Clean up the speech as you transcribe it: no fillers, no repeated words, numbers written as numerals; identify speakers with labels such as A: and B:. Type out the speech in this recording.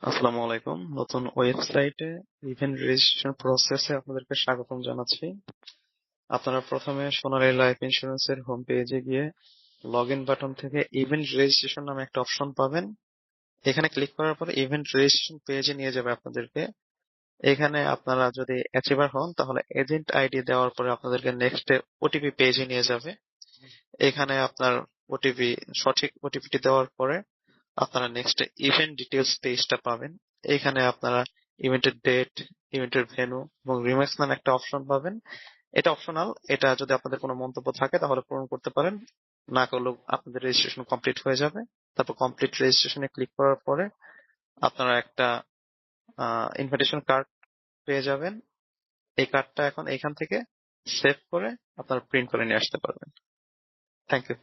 A: আসসালামু আলাইকুম। নতুন ওয়েবসাইটে ইভেন্ট রেজিস্ট্রেশন প্রসেসে আপনাদেরকে স্বাগতম জানাচ্ছি। আপনারা প্রথমে সোনালী লাইফ ইন্স্যুরেন্সের হোম পেজে গিয়ে লগ ইন বাটন থেকে ইভেন্ট রেজিস্ট্রেশন নামে একটা অপশন পাবেন। এখানে ক্লিক করার পরে ইভেন্ট রেজিস্ট্রেশন পেজে নিয়ে যাবে আপনাদেরকে। এখানে আপনারা যদি অ্যাচিভার হন তাহলে এজেন্ট আইডি দেওয়ার পরে আপনাদেরকে নেক্সট ওটিপি পেজে নিয়ে যাবে। এখানে আপনার ওটিপি সঠিক ওটিপিটি দেওয়ার পরে আপনারা নেক্সট ইভেন্ট ডিটেলস পেজটা পাবেন। এখানে আপনারা ইভেন্টের ডেট, ইভেন্টের ভেন্যু এবং রিমার্কস নামে একটা অপশন পাবেন। এটা অপশনাল। এটা যদি আপনাদের কোনো মন্তব্য থাকে তাহলে পূরণ করতে পারেন, না করলেও আপনাদের রেজিস্ট্রেশন কমপ্লিট হয়ে যাবে। তারপর কমপ্লিট রেজিস্ট্রেশনে ক্লিক করার পরে আপনারা একটা ইনভিটেশন কার্ড পেয়ে যাবেন। এই কার্ডটা এখন এখান থেকে সেভ করে আপনারা প্রিন্ট করে নিয়ে আসতে পারবেন। Thank you.